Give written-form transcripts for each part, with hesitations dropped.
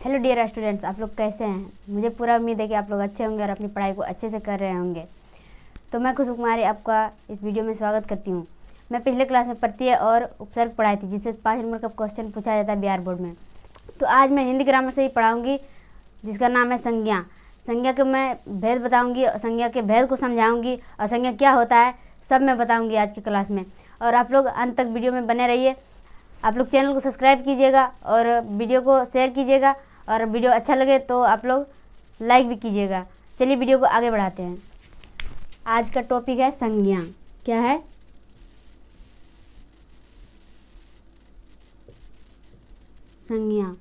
Hello dear students, आप लोग कैसे हैं। मुझे पूरा उम्मीद है कि आप लोग अच्छे होंगे और अपनी पढ़ाई को अच्छे से कर रहे होंगे। तो मैं खुशबू कुमारी आपका इस वीडियो में स्वागत करती हूं। मैं पिछले क्लास में प्रत्यय और उपसर्ग पढ़ाई थी, जिससे 5 नंबर का क्वेश्चन पूछा जाता है बिहार बोर्ड में। तो आज मैं हिंदी ग्रामर से ही पढ़ाऊँगी, जिसका नाम है संज्ञा। संज्ञा के मैं भेद बताऊँगी, संज्ञा के भेद को समझाऊँगी और संज्ञा क्या होता है सब मैं बताऊँगी आज की क्लास में। और आप लोग अंत तक वीडियो में बने रहिए। आप लोग चैनल को सब्सक्राइब कीजिएगा और वीडियो को शेयर कीजिएगा, और वीडियो अच्छा लगे तो आप लोग लाइक भी कीजिएगा। चलिए वीडियो को आगे बढ़ाते हैं। आज का टॉपिक है संज्ञा। क्या है? संज्ञा।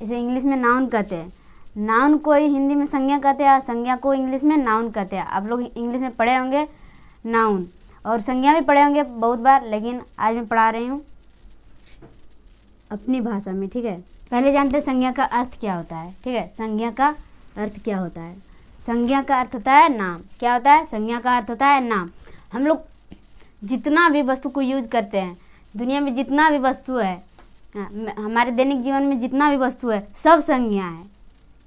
इसे इंग्लिश में नाउन कहते हैं। नाउन को ही हिंदी में संज्ञा कहते हैं और संज्ञा को इंग्लिश में नाउन कहते हैं। आप लोग इंग्लिश में पढ़े होंगे नाउन, और संज्ञा भी पढ़े होंगे बहुत बार, लेकिन आज मैं पढ़ा रही हूँ अपनी भाषा में। ठीक है, पहले जानते हैं संज्ञा का अर्थ क्या होता है। ठीक है, संज्ञा का अर्थ क्या होता है? संज्ञा का अर्थ होता है नाम। क्या होता है? संज्ञा का अर्थ होता है नाम। हम लोग जितना भी वस्तु को यूज करते हैं, दुनिया में जितना भी वस्तु है, हमारे दैनिक जीवन में जितना भी वस्तु है, सब संज्ञा है।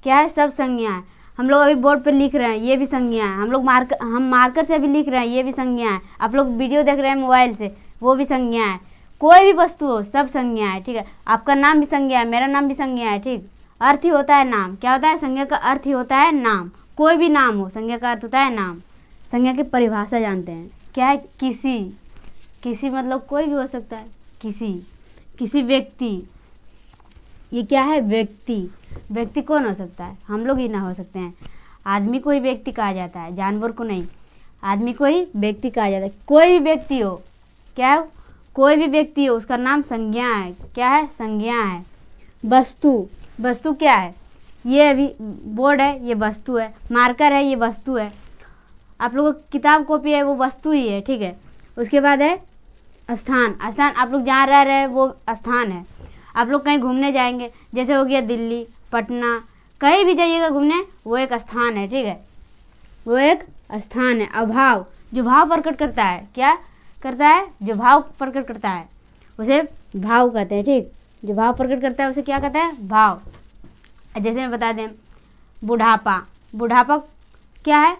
क्या है? सब संज्ञा है। हम लोग अभी बोर्ड पर लिख रहे हैं, ये भी संज्ञा है। हम मार्कर से भी लिख रहे हैं, ये भी संज्ञा है। आप लोग वीडियो देख रहे हैं मोबाइल से, वो भी संज्ञा है। कोई भी वस्तु हो, सब संज्ञा है। ठीक है, आपका नाम भी संज्ञा है, मेरा नाम भी संज्ञा है। ठीक, अर्थ ही होता है नाम। क्या होता है? संज्ञा का अर्थ ही होता है नाम। कोई भी नाम हो, संज्ञा का अर्थ होता है नाम। संज्ञा की परिभाषा जानते हैं। क्या है? किसी। किसी मतलब कोई भी हो सकता है। किसी व्यक्ति। ये क्या है? व्यक्ति। व्यक्ति कौन हो सकता है? हम लोग ही ना हो सकते हैं। आदमी को ही व्यक्ति कहा जाता है, जानवर को नहीं। आदमी को ही व्यक्ति कहा जाता है। कोई भी व्यक्ति हो, क्या है? कोई भी व्यक्ति हो, उसका नाम संज्ञा है। क्या है? संज्ञा है। वस्तु। वस्तु क्या है? ये अभी बोर्ड है, ये वस्तु है। मार्कर है, ये वस्तु है। आप लोगों की किताब कॉपी है, वो वस्तु ही है। ठीक है, उसके बाद है स्थान। स्थान आप लोग जहाँ रह रहे हैं वो स्थान है। आप लोग कहीं घूमने जाएंगे, जैसे हो गया दिल्ली, पटना, कहीं भी जाइएगा घूमने, वो एक स्थान है। ठीक है, वो एक स्थान है। अभाव, जो भाव प्रकट करता है। क्या करता है? जो भाव प्रकट करता है उसे भाव कहते हैं। ठीक, जो भाव प्रकट करता है उसे क्या कहता है? भाव। जैसे मैं बता दें, बुढ़ापा। बुढ़ापा क्या है?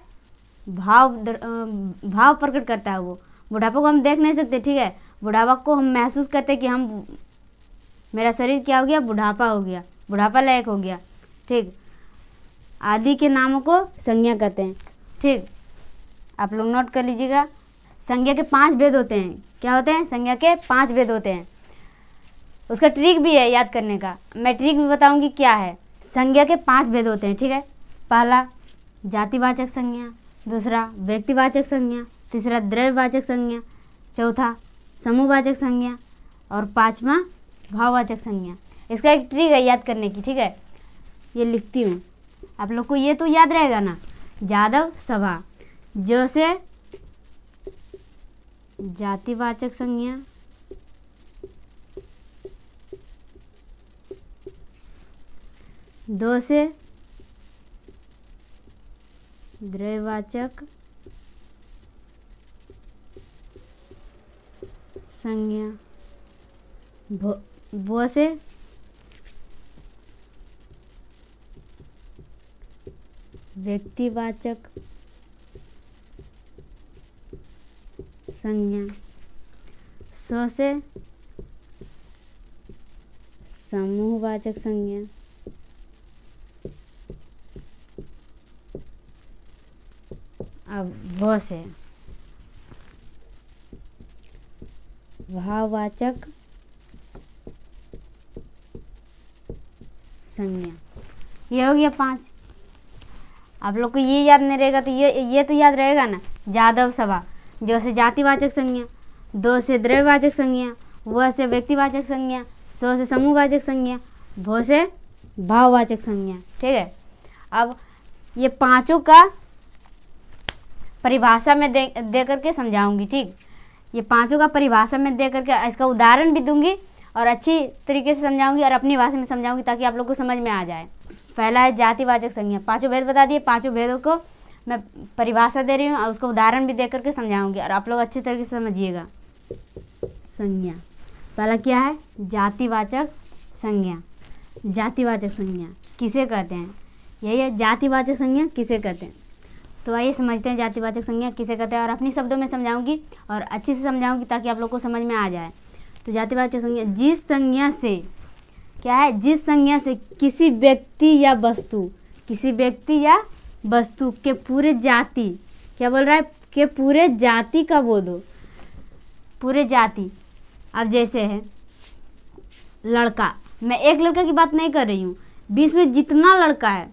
भाव प्रकट करता है। वो बुढ़ापा को हम देख नहीं सकते। ठीक है, बुढ़ापा को हम महसूस करते हैं कि मेरा शरीर क्या हो गया? बुढ़ापा हो गया, बुढ़ापा लायक हो गया। ठीक, आदि के नामों को संज्ञा कहते हैं। ठीक, आप लोग नोट कर लीजिएगा। संज्ञा के 5 भेद होते हैं। क्या होते हैं? संज्ञा के 5 भेद होते हैं। उसका ट्रिक भी है याद करने का, मैं ट्रिक भी बताऊंगी क्या है। संज्ञा के 5 भेद होते हैं। ठीक है, पहला जातिवाचक संज्ञा, दूसरा व्यक्तिवाचक संज्ञा, तीसरा द्रव्यवाचक संज्ञा, चौथा समूहवाचक संज्ञा, और 5वां भाववाचक संज्ञा। इसका एक ट्रिक है याद करने की। ठीक है, ये लिखती हूँ, आप लोग को ये तो याद रहेगा ना। यादव सभा, जो से जातिवाचक संज्ञा, दो से द्रव्यवाचक संज्ञा, वो से व्यक्तिवाचक संज्ञा, सो से समूहवाचक संज्ञा, अब वो से भाववाचक संज्ञा। ये हो गया 5। आप लोग को ये याद नहीं रहेगा तो ये तो याद रहेगा ना। यादव सभा, जो से जातिवाचक संज्ञा, दो से द्रव्यवाचक संज्ञा, वह से व्यक्तिवाचक संज्ञा, सो से समूहवाचक संज्ञा, भो से भाववाचक संज्ञा। ठीक है, अब ये 5 का परिभाषा में दे करके समझाऊंगी। ठीक, ये 5 का परिभाषा में दे करके इसका उदाहरण भी दूंगी और अच्छी तरीके से समझाऊंगी और अपनी भाषा में समझाऊंगी, ताकि आप लोग को समझ में आ जाए। पहला है जातिवाचक संज्ञा। 5 भेद बता दिए, 5 भेदों को मैं परिभाषा दे रही हूँ और उसको उदाहरण भी दे करके समझाऊंगी और आप लोग अच्छी तरीके से समझिएगा। संज्ञा, पहला क्या है, जातिवाचक संज्ञा। जातिवाचक संज्ञा किसे कहते हैं, यही है जातिवाचक संज्ञा किसे कहते हैं। तो आइए समझते हैं जातिवाचक संज्ञा किसे कहते हैं, और अपनी शब्दों में समझाऊंगी और अच्छे से समझाऊंगी ताकि आप लोग को समझ में आ जाए। तो जातिवाचक संज्ञा जिस संज्ञा से क्या है, जिस संज्ञा से किसी व्यक्ति या वस्तु, किसी व्यक्ति या वस्तु के पूरे जाति, क्या बोल रहा है, के पूरे जाति का बोध हो, पूरे जाति। अब जैसे है लड़का, मैं एक लड़का की बात नहीं कर रही हूँ, विश्व में जितना लड़का है,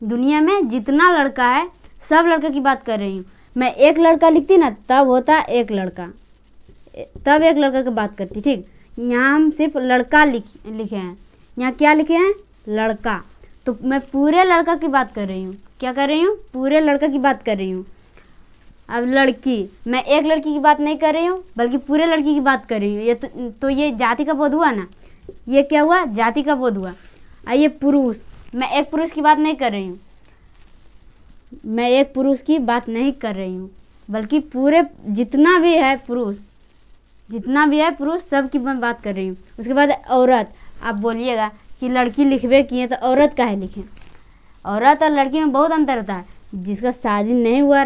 दुनिया में जितना लड़का है सब लड़के की बात कर रही हूँ। मैं एक लड़का लिखती ना तब होता एक लड़का, तब एक लड़का की बात करती, ठीक। यहाँ हम सिर्फ लड़का लिखे हैं, यहाँ क्या लिखे हैं, लड़का। तो मैं पूरे लड़का की बात कर रही हूँ, क्या कर रही हूँ, पूरे लड़का की बात कर रही हूँ। अब लड़की, मैं एक लड़की की बात नहीं कर रही हूँ बल्कि पूरे लड़की की बात कर रही हूँ। ये तो ये जाति का बोध हुआ ना, ये क्या हुआ, जाति का बोध हुआ। आइए पुरुष, मैं एक पुरुष की बात नहीं कर रही हूँ, मैं एक पुरुष की बात नहीं कर रही हूँ बल्कि पूरे जितना भी है पुरुष, जितना भी है पुरुष सब की मैं बात कर रही हूँ। उसके बाद औरत, आप बोलिएगा कि लड़की लिखबे किए तो औरत काहे लिखें। औरत और लड़की में बहुत अंतर होता है। जिसका शादी नहीं हुआ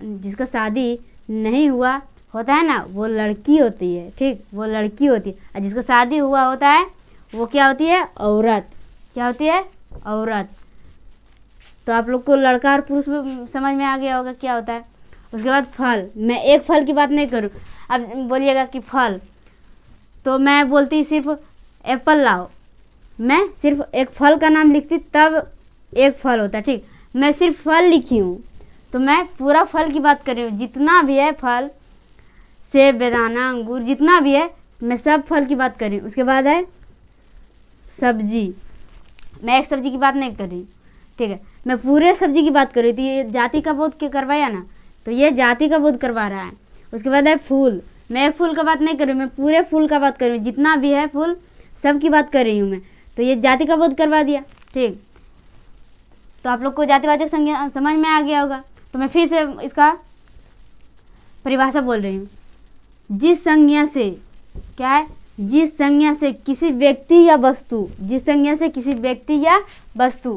जिसका शादी नहीं हुआ होता है ना, वो लड़की होती है, ठीक, वो लड़की होती है। और जिसका शादी हुआ होता है वो क्या होती है, औरत। क्या होती है, औरत। तो आप लोग को लड़का और पुरुष में समझ में आ गया होगा क्या होता है। उसके बाद फल, मैं एक फल की बात नहीं करूँ। अब बोलिएगा कि फल, तो मैं बोलती सिर्फ एप्पल लाओ, मैं सिर्फ एक फल का नाम लिखती तब एक फल होता, ठीक। मैं सिर्फ फल लिखी हूँ तो मैं पूरा फल की बात कर रही हूँ। जितना भी है फल, सेब, बेदाना, अंगूर, जितना भी है मैं सब फल की बात कर रही हूँ। उसके बाद है सब्जी, मैं एक सब्जी की बात नहीं कर रही हूँ, ठीक है, मैं पूरे सब्जी की बात कर रही थी। ये जाति का बोध क्या करवाया ना, तो ये जाति का बोध करवा रहा है। उसके बाद है फूल, मैं एक फूल का बात नहीं कर रही हूँ, मैं पूरे फूल का बात कर रही हूँ। जितना भी है फूल सब की बात कर रही हूँ मैं, तो ये जाति का बोध करवा दिया, ठीक। तो आप लोग को जातिवाचक संज्ञा समझ में आ गया होगा। तो मैं फिर से इसका परिभाषा बोल रही हूँ। जिस संज्ञा से, क्या है, जिस संज्ञा से किसी व्यक्ति या वस्तु, जिस संज्ञा से किसी व्यक्ति या वस्तु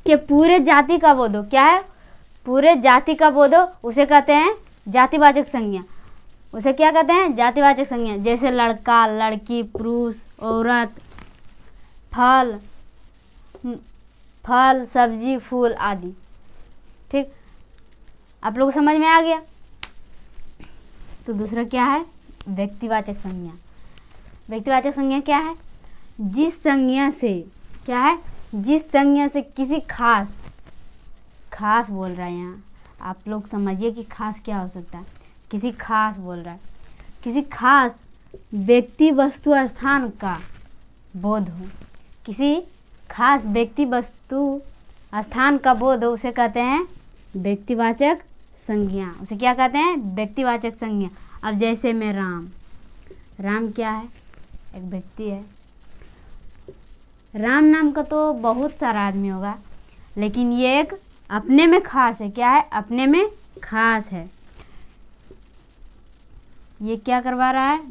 के पूरे जाति का बोध हो, क्या है, पूरे जाति का बोध हो, उसे कहते हैं जातिवाचक संज्ञा। उसे क्या कहते हैं, जातिवाचक संज्ञा। जैसे लड़का, लड़की, पुरुष, औरत, फल, फल, सब्जी, फूल आदि, ठीक। आप लोग को समझ में आ गया। तो दूसरा क्या है, व्यक्तिवाचक संज्ञा। व्यक्तिवाचक संज्ञा क्या है, जिस संज्ञा से, क्या है, जिस संज्ञा से किसी खास, खास बोल रहा है यहाँ, आप लोग समझिए कि खास क्या हो सकता है। किसी खास बोल रहा है, किसी खास व्यक्ति, वस्तु, स्थान का बोध हो, किसी खास व्यक्ति, वस्तु, स्थान का बोध हो, उसे कहते हैं व्यक्तिवाचक संज्ञा। उसे क्या कहते हैं, व्यक्तिवाचक संज्ञा। अब जैसे मैं राम, राम क्या है, एक व्यक्ति है। राम नाम का तो बहुत सारा आदमी होगा, लेकिन ये एक अपने में खास है। क्या है, अपने में खास है। ये क्या करवा रहा है,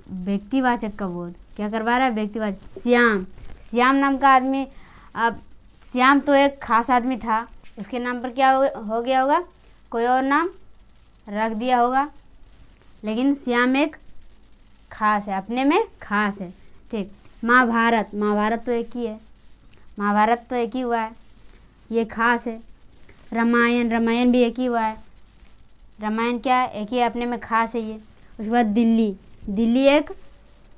व्यक्तिवाचक का बोध। क्या करवा रहा है, व्यक्तिवाचक। श्याम, श्याम नाम का आदमी, अब श्याम तो एक खास आदमी था, उसके नाम पर क्या हो गया होगा, कोई और नाम रख दिया होगा, लेकिन श्याम एक खास है, अपने में खास है, ठीक। महाभारत, महाभारत तो एक ही है, महाभारत तो एक ही हुआ है, ये खास है। रामायण, रामायण भी एक ही हुआ है, रामायण क्या है, एक ही अपने में खास है ये। उसके बाद दिल्ली, दिल्ली एक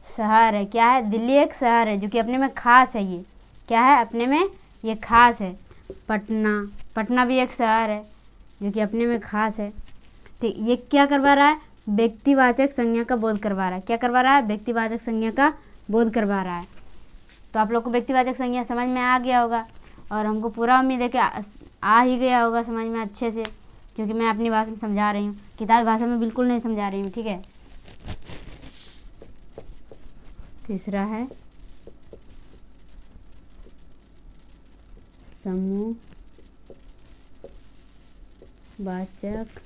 शहर है। क्या है, दिल्ली एक शहर है जो कि अपने में खास है। ये क्या है, अपने में ये खास है। पटना, पटना भी एक शहर है जो कि अपने में खास है, ठीक। ये क्या करवा रहा है, व्यक्तिवाचक संज्ञा का बोध करवा रहा है। क्या करवा रहा है, व्यक्तिवाचक संज्ञा का बोध करवा रहा है। तो आप लोग को व्यक्तिवाचक संज्ञा समझ में आ गया होगा, और हमको पूरा उम्मीद है कि आ ही गया होगा समझ में अच्छे से, क्योंकि मैं अपनी भाषा में समझा रही हूँ, किताबी भाषा में बिल्कुल नहीं समझा रही हूँ, ठीक है। तीसरा है समूह वाचक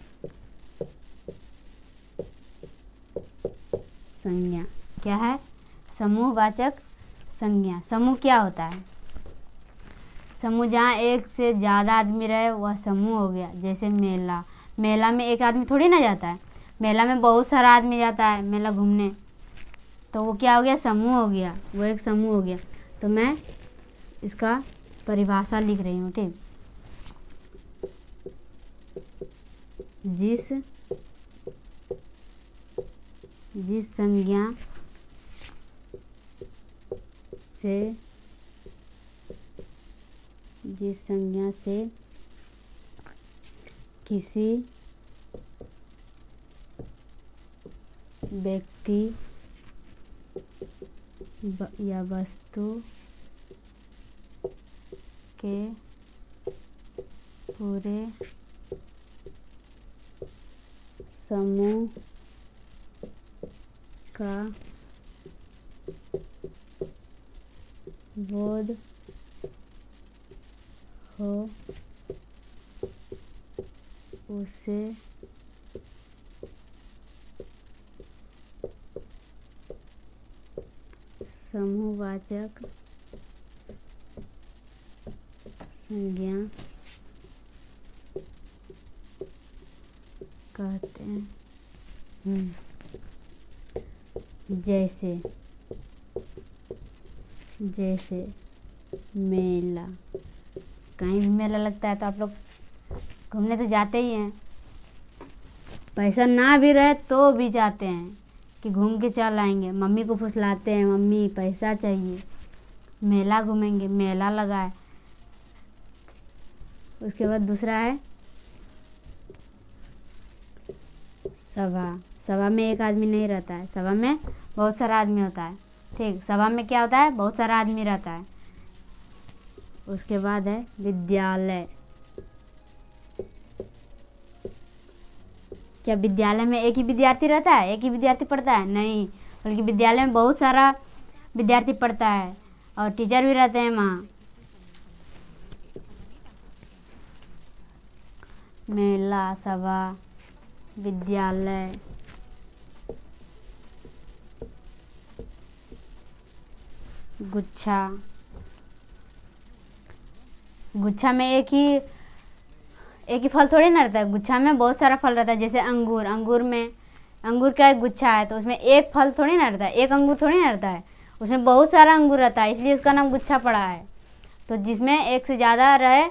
संज्ञा क्या है? समूहवाचक संज्ञा। समूह क्या होता है? समूह जहाँ एक से ज़्यादा आदमी रहे वह समूह हो गया। जैसे मेला, मेला में एक आदमी थोड़ी ना जाता है, मेला में बहुत सारा आदमी जाता है मेला घूमने, तो वो क्या हो गया? समूह हो गया, वो एक समूह हो गया। तो मैं इसका परिभाषा लिख रही हूँ, ठीक। जिस संज्ञा से किसी व्यक्ति या वस्तु के पूरे समूह का बोध हो उसे समूहवाचक संज्ञा कहते हैं। जैसे मेला, कहीं भी मेला लगता है तो आप लोग घूमने तो जाते ही हैं, पैसा ना भी रहे तो भी जाते हैं कि घूम के चल आएंगे। मम्मी को फुसलाते हैं, मम्मी पैसा चाहिए, मेला घूमेंगे, मेला लगा है। उसके बाद दूसरा है सभा। सभा में एक आदमी नहीं रहता है, सभा में बहुत सारा आदमी होता है, ठीक। सभा में क्या होता है? बहुत सारा आदमी रहता है। उसके बाद है विद्यालय। क्या विद्यालय में एक ही विद्यार्थी रहता है, एक ही विद्यार्थी पढ़ता है? नहीं, बल्कि विद्यालय में बहुत सारा विद्यार्थी पढ़ता है और टीचर भी रहते हैं वहाँ। मेला, सभा, विद्यालय, गुच्छा। गुच्छा में एक ही फल थोड़ी ना रहता है, गुच्छा में बहुत सारा फल रहता है। जैसे अंगूर, अंगूर का एक गुच्छा है तो उसमें एक फल थोड़ी ना रहता है, एक अंगूर थोड़ी ना रहता है, उसमें बहुत सारा अंगूर रहता है, इसलिए उसका नाम गुच्छा पड़ा है। तो जिसमें एक से ज़्यादा रहे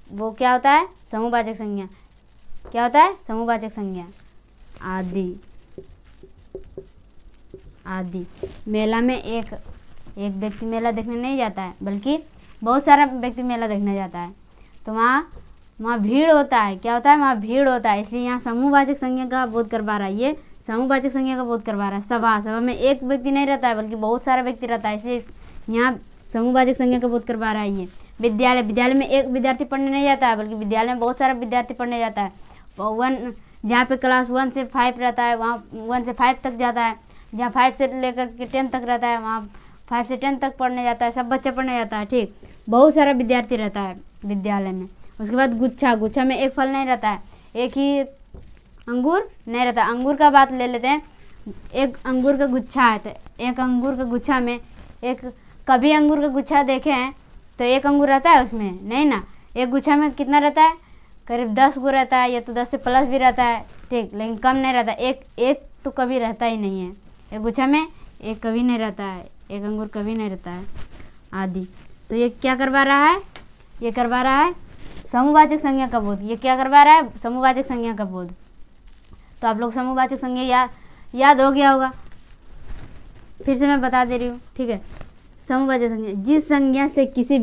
वो क्या होता है? समूहवाचक संज्ञा। क्या होता है? समूहवाचक संज्ञा। आदि। मेला में एक व्यक्ति मेला देखने नहीं जाता है, बल्कि बहुत सारा व्यक्ति मेला देखने जाता है, तो वहाँ भीड़ होता है। क्या होता है? वहाँ भीड़ होता है, इसलिए यहाँ समूहवाचक संज्ञा का बोध करवा रहा है। ये समूहवाचक संज्ञा का बोध करवा रहा है। सभा में एक व्यक्ति नहीं रहता है, बल्कि बहुत सारा व्यक्ति रहता है, इसलिए यहाँ समूहवाचक संज्ञा का बोध करवा रहा है ये। विद्यालय में एक विद्यार्थी पढ़ने नहीं जाता है, बल्कि विद्यालय में बहुत सारा विद्यार्थी पढ़ने जाता है। जहाँ पे क्लास 1 से 5 रहता है वहाँ 1 से 5 तक जाता है, जहाँ 5 से लेकर के 10 तक रहता है वहाँ 5 से 10 तक पढ़ने जाता है, सब बच्चे पढ़ने जाता है, ठीक। बहुत सारा विद्यार्थी रहता है विद्यालय में। उसके बाद गुच्छा में एक फल नहीं रहता है, एक ही अंगूर नहीं रहता। अंगूर का बात ले लेते हैं। एक अंगूर का गुच्छा है तो एक अंगूर का गुच्छा में कभी अंगूर का गुच्छा देखे हैं तो एक अंगूर रहता है उसमें? नहीं ना। एक गुच्छा में कितना रहता है? करीब 10 गो रहता है, या तो 10 से प्लस भी रहता है, ठीक, लेकिन कम नहीं रहता। एक तो कभी रहता ही नहीं है। एक गुच्छा में एक कभी नहीं रहता है, एक अंगूर कभी नहीं रहता है, आदि। तो ये क्या करवा रहा है? ये करवा रहा है समूहवाचक संज्ञा का बोध। ये क्या करवा रहा है? समूहवाचक संज्ञा का बोध। तो आप लोग समूहवाचक संज्ञा याद हो गया होगा, फिर से मैं बता दे रही हूँ, ठीक है। समूहवाचक संज्ञा जिस संज्ञा से किसी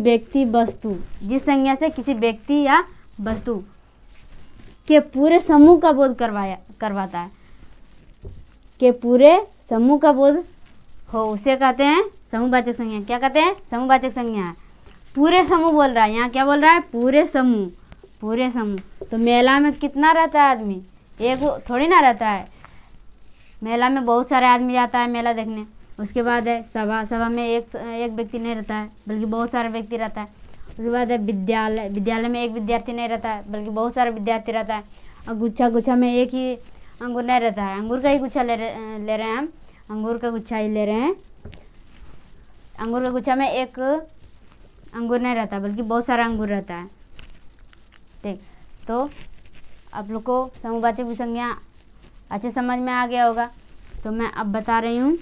व्यक्ति या वस्तु के पूरे समूह का बोध करवाता है, के पूरे समूह का बोध हो उसे कहते हैं समूहवाचक संज्ञा। क्या कहते हैं? समूहवाचक संज्ञा। पूरे समूह बोल रहा है यहाँ, क्या बोल रहा है? पूरे समूह। तो मेला में कितना रहता है आदमी? एक थोड़ी ना रहता है, मेला में बहुत सारे आदमी जाता है मेला देखने। उसके बाद है सभा में एक व्यक्ति नहीं रहता है, बल्कि बहुत सारे व्यक्ति रहता है। उसके बाद है विद्यालय में एक विद्यार्थी नहीं रहता है, बल्कि बहुत सारे विद्यार्थी रहता है। और गुच्छा में एक ही अंगूर नहीं रहता है, अंगूर का ही गुच्छा ले रहे हैं हम, अंगूर का गुच्छा ही ले रहे हैं। अंगूर का गुच्छा में एक अंगूर नहीं रहता बल्कि बहुत सारा अंगूर रहता है। ठीक, तो आप लोग को समूहवाचक विसंज्ञा अच्छे समझ में आ गया होगा। तो मैं अब बता रही हूँ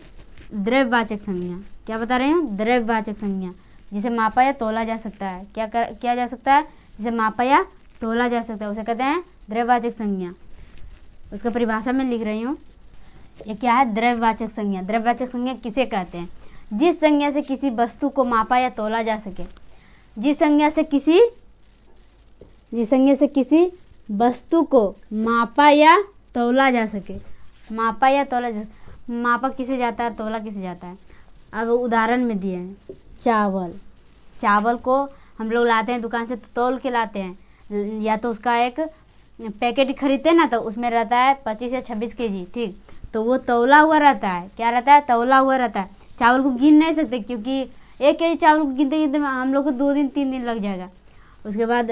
द्रव्यवाचक संज्ञा। क्या बता रही हूँ? द्रव्यवाचक संज्ञा, जिसे मापा या तोला जा सकता है। किया जा सकता है? जिसे मापा या तोला जा सकता है, उसे कहते हैं द्रव्यवाचक संज्ञा। उसका परिभाषा में लिख रही हूँ। ये क्या है? द्रव्यवाचक संज्ञा। द्रव्यवाचक संज्ञा किसे कहते हैं? जिस संज्ञा से किसी वस्तु को मापा या तोला जा सके। जिस संज्ञा से किसी वस्तु को मापा या तोला जा सके। मापा या तोला जा सके। मापा किसे जाता है, तोला किसे जाता है? अब उदाहरण में दिए हैं, चावल। चावल को हम लोग लाते हैं दुकान से तो तौल के लाते हैं, या तो उसका एक पैकेट खरीदते हैं ना, तो उसमें रहता है 25 या 26 kg। ठीक, तो वो तौला हुआ रहता है। क्या रहता है? तौला हुआ रहता है। चावल को गिन नहीं सकते, क्योंकि 1 kg चावल को गिनते गिनते हम लोग को 2 दिन 3 दिन लग जाएगा। उसके बाद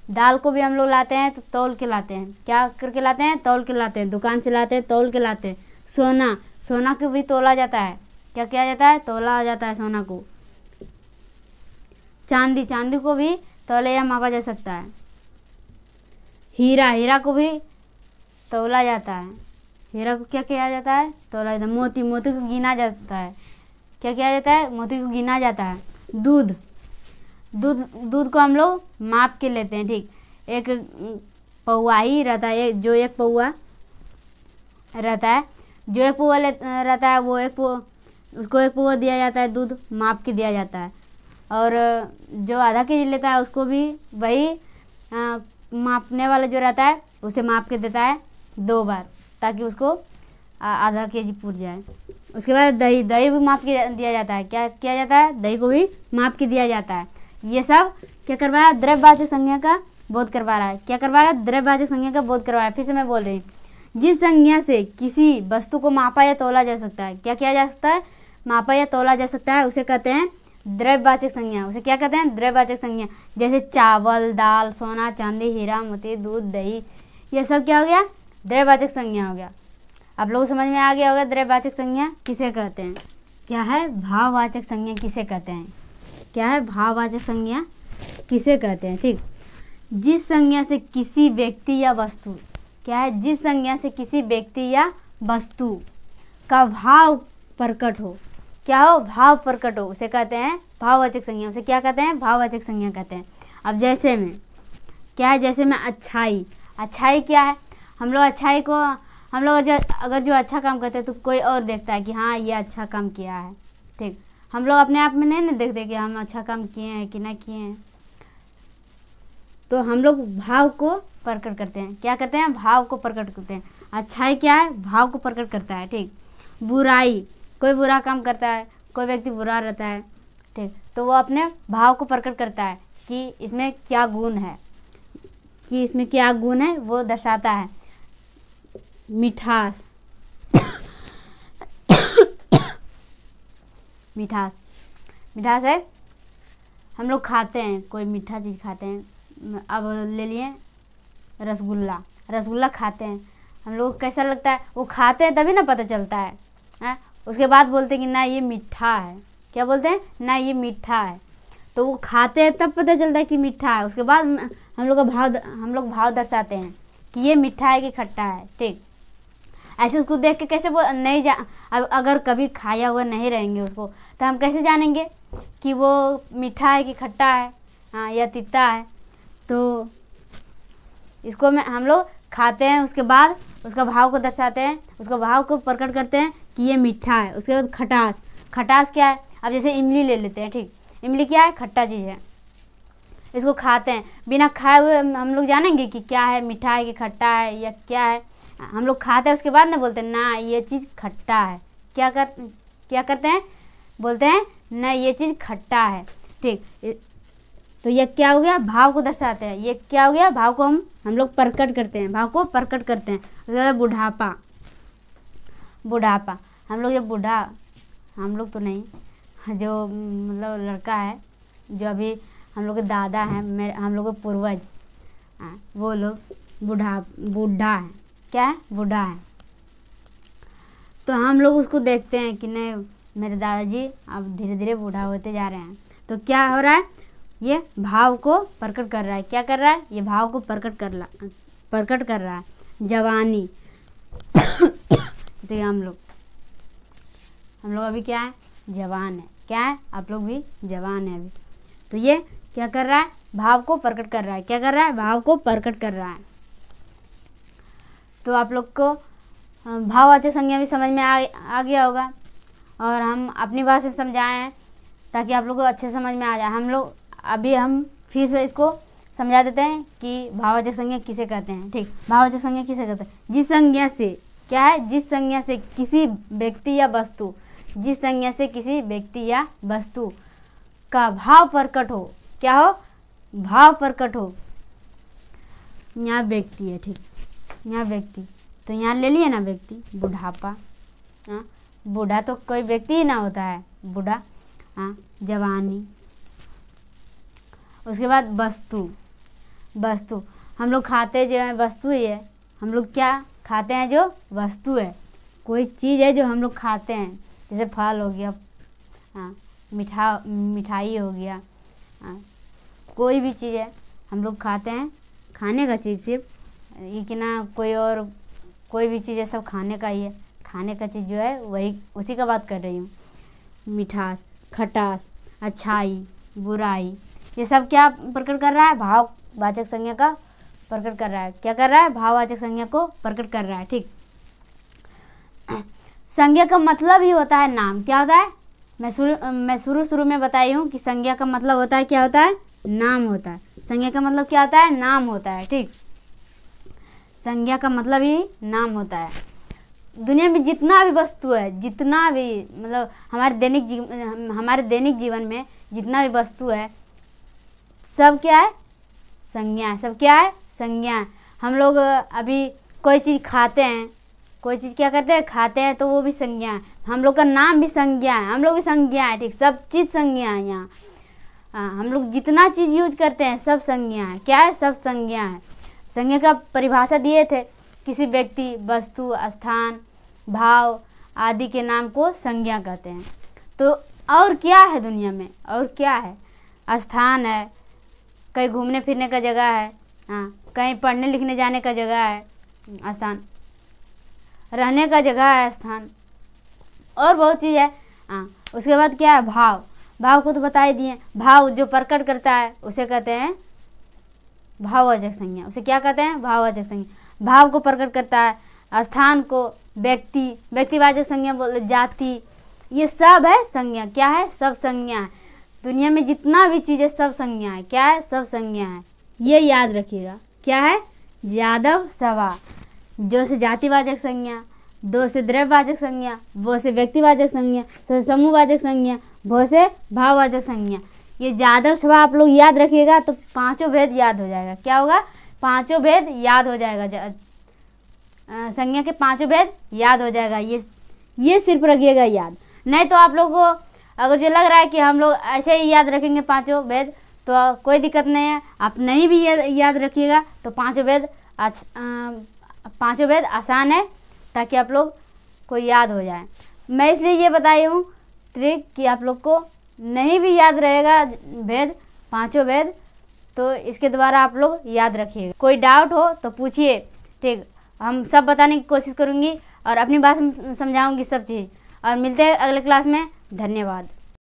दाल को भी हम लोग लाते हैं तो तौल के लाते हैं। क्या करके लाते हैं? तौल के लाते हैं। दुकान से लाते हैं, तौल के लाते हैं। सोना को भी तौला जाता है। क्या किया जाता है? तौला जाता है सोना को। चांदी को भी तौले या मापा जा सकता है। हीरा को भी तौला जाता है। हीरा को क्या किया जाता है? तौला जाता है। मोती को गिना जाता है। क्या किया जाता है? मोती को गिना जाता है। दूध को हम लोग माप के लेते हैं। ठीक, एक पौआ ही रहता है, जो एक पौआ रहता है, रहता है वो उसको एक पौआ दिया जाता है, दूध माप के दिया जाता है। और जो आधा kg लेता है उसको भी वही मापने वाला जो रहता है उसे माप के देता है 2 बार, ताकि उसको आधा kg पूर जाए। उसके बाद दही भी माप के दिया जाता है। क्या किया जाता है? दही को भी माप के दिया जाता है। ये सब क्या करवा रहा है? द्रव्यवाचक संज्ञा का बोध करवा रहा है। क्या करवा रहा है? द्रव्यवाचक संज्ञा का बोध करवा रहा है। फिर से मैं बोल रही हूँ, जिस संज्ञा से किसी वस्तु को मापा या तोला जा सकता है। क्या किया जा सकता है? मापा या तोला जा सकता है, उसे कहते हैं द्रव्यवाचक संज्ञा। उसे क्या कहते हैं? द्रव्यवाचक संज्ञा। जैसे चावल, दाल, सोना, चांदी, हीरा, मोती, दूध, दही, ये सब क्या हो गया? द्रव्यवाचक संज्ञा हो गया। आप लोगों को समझ में आ गया होगा द्रव्यवाचक संज्ञा किसे कहते हैं। क्या है? भाववाचक संज्ञा किसे कहते हैं? क्या है? भाववाचक संज्ञा किसे कहते हैं। ठीक, जिस संज्ञा से किसी व्यक्ति या वस्तु, क्या है? जिस संज्ञा से किसी व्यक्ति या वस्तु का भाव प्रकट हो। क्या हो? भाव प्रकट हो, उसे कहते हैं भाववाचक संज्ञा। उसे क्या कहते हैं? भाववाचक संज्ञा कहते हैं। अब जैसे में क्या है? जैसे में अच्छाई क्या है? हम लोग अच्छाई को अगर जो अच्छा काम करते हैं तो कोई और देखता है कि हाँ ये अच्छा काम किया है। ठीक, हम लोग अपने आप में नहीं ना देखते कि हम अच्छा काम किए हैं कि ना किए हैं। तो हम लोग भाव को प्रकट करते हैं। क्या करते हैं? भाव को प्रकट करते हैं। अच्छाई क्या है? भाव को प्रकट करता है। ठीक, बुराई, कोई बुरा काम करता है, कोई व्यक्ति बुरा रहता है। ठीक, तो वो अपने भाव को प्रकट करता है कि इसमें क्या गुण है, वो दर्शाता है। मिठास मिठास है, हम लोग खाते हैं, कोई मीठा चीज़ खाते हैं। अब ले लिए रसगुल्ला खाते हैं, हम लोग कैसा लगता है? वो खाते हैं तभी ना पता चलता है। उसके बाद बोलते हैं कि ना ये मीठा है। क्या बोलते हैं? ना ये मीठा है। तो वो खाते हैं तब पता चलता है कि मीठा है। उसके बाद हम लोग भाव दर्शाते हैं कि ये मीठा है कि खट्टा है। ठीक, ऐसे उसको देख के कैसे अब अगर कभी खाया हुआ नहीं रहेंगे उसको, तो हम कैसे जानेंगे कि वो मीठा है कि खट्टा है, हाँ, या तीता है? तो इसको हम लोग खाते हैं, उसके बाद उसका भाव को दर्शाते हैं, उसका भाव को प्रकट करते हैं कि ये मीठा है। उसके बाद खटास क्या है? अब जैसे इमली ले लेते हैं। ठीक, इमली क्या है? खट्टा चीज़ है। इसको खाते हैं, बिना खाए हुए हम लोग जानेंगे कि क्या है, मीठा है कि खट्टा है या क्या है? हम लोग खाते हैं, उसके बाद ना बोलते हैं ना ये चीज़ खट्टा है। क्या करते हैं? बोलते हैं ना ये चीज़ खट्टा है। ठीक, तो ये क्या हो गया? भाव को दर्शाते हैं। ये क्या हो गया? भाव को हम लोग प्रकट करते हैं, भाव को प्रकट करते हैं। उसके बाद बुढ़ापा, हम लोग तो नहीं, जो मतलब लड़का है, जो अभी हम लोग के दादा हैं, हम लोग के पूर्वज, वो लोग बूढ़ा है। क्या है, बूढ़ा है। तो हम लोग उसको देखते हैं कि नहीं मेरे दादाजी अब धीरे धीरे बूढ़ा होते जा रहे हैं। तो क्या हो रहा है, ये भाव को प्रकट कर रहा है। क्या कर रहा है, ये भाव को प्रकट कर रहा है। जवानी जैसे हम लोग अभी क्या है, जवान है। क्या है, आप लोग भी जवान है अभी। तो ये क्या कर रहा है, भाव को प्रकट कर रहा है। क्या कर रहा है, भाव को प्रकट कर रहा है। तो आप लोग को भाववाचक संज्ञा भी समझ में आ गया होगा, और हम अपनी भाषा में समझाए हैं ताकि आप लोग को अच्छे समझ में आ जाए। हम फिर से इसको समझा देते हैं कि भाववाचक संज्ञा किसे कहते हैं। ठीक, भाववाचक संज्ञा किसे कहते हैं, जिस संज्ञा से क्या है, जिस संज्ञा से किसी व्यक्ति या वस्तु, जिस संज्ञा से किसी व्यक्ति या वस्तु का भाव प्रकट हो। क्या हो, भाव प्रकट हो। यहाँ व्यक्ति है, ठीक, यहाँ व्यक्ति, तो यहाँ ले लिए ना व्यक्ति, बुढ़ापा। हाँ, बूढ़ा तो कोई व्यक्ति ही ना होता है, बूढ़ा। हाँ, जवानी। उसके बाद वस्तु हम लोग खाते जो है वस्तु ही है। हम लोग क्या खाते हैं, जो वस्तु है, कोई चीज़ है जो हम लोग खाते हैं, जैसे फल हो गया, हाँ, मिठाई हो गया, हाँ, कोई भी चीज़ है हम लोग खाते हैं। खाने का चीज़ सिर्फ ये कि ना कोई भी चीज़ है, सब खाने का ही है। खाने का चीज़ जो है वही, उसी का बात कर रही हूँ। मिठास, खटास, अच्छाई, बुराई, ये सब क्या प्रकट कर रहा है, भाववाचक संज्ञा का प्रकट कर रहा है। क्या कर रहा है, भाववाचक संज्ञा को प्रकट कर रहा है। ठीक, संज्ञा का मतलब ही होता है नाम। क्या होता है, मैं शुरू में बताई हूँ कि संज्ञा का मतलब होता है, क्या होता है, नाम होता है। संज्ञा का मतलब क्या होता है, नाम होता है। ठीक, संज्ञा का मतलब ही नाम होता है। दुनिया में जितना भी वस्तु है, जितना भी मतलब हमारे दैनिक जीवन में जितना भी वस्तु है, सब क्या है, संज्ञा है। सब क्या है, संज्ञा है। हम लोग अभी कोई चीज़ खाते हैं, कोई चीज़ क्या करते हैं, खाते हैं, तो वो भी संज्ञा है। हम लोग का नाम भी संज्ञा है, हम लोग भी संज्ञा है। ठीक, सब चीज़ संज्ञा है यहाँ। हम लोग जितना चीज़ यूज करते हैं सब संज्ञा है। क्या है, सब संज्ञा है। संज्ञा का परिभाषा दिए थे, किसी व्यक्ति, वस्तु, स्थान, भाव आदि के नाम को संज्ञा कहते हैं। तो और क्या है दुनिया में, और क्या है, स्थान है, कहीं घूमने फिरने का जगह है, हाँ, कहीं पढ़ने लिखने जाने का जगह है स्थान, रहने का जगह है स्थान, और बहुत चीज़ है। हाँ, उसके बाद क्या है, भाव को तो बता ही दिए। भाव जो प्रकट करता है उसे कहते हैं भाववाचक संज्ञा। उसे क्या कहते हैं, भाववाचक संज्ञा। भाव को प्रकट करता है, स्थान को व्यक्तिवाचक संज्ञा बोल, जाति, ये सब है संज्ञा। क्या है, सब संज्ञा है। दुनिया में जितना भी चीज़ है सब संज्ञा है। क्या है, सब संज्ञा है। ये याद रखिएगा। क्या है, यादव सवा, जो से जातिवाचक संज्ञा, दो से द्रव्यवाचक संज्ञा, वो से व्यक्तिवाचक संज्ञा, से समूहवाचक संज्ञा, वो से भाववाचक संज्ञा। ये यादव सवा आप लोग याद रखिएगा तो पांचों भेद याद हो जाएगा। क्या होगा, पांचों भेद याद हो जाएगा। संज्ञा के पांचों भेद याद हो जाएगा। ये सिर्फ रखिएगा याद। नहीं तो आप लोग को अगर जो लग रहा है कि हम लोग ऐसे ही याद रखेंगे पांचों भेद, तो कोई दिक्कत नहीं है। आप नहीं भी याद रखिएगा तो पांचों भेद आसान है, ताकि आप लोग को याद हो जाए। मैं इसलिए ये बताई हूँ ट्रिक कि आप लोग को नहीं भी याद रहेगा भेद, पांचों भेद, तो इसके द्वारा आप लोग याद रखिएगा। कोई डाउट हो तो पूछिए। ठीक, हम सब बताने की कोशिश करूँगी और अपनी भाषा में समझाऊँगी सब चीज़। और मिलते हैं अगले क्लास में। धन्यवाद।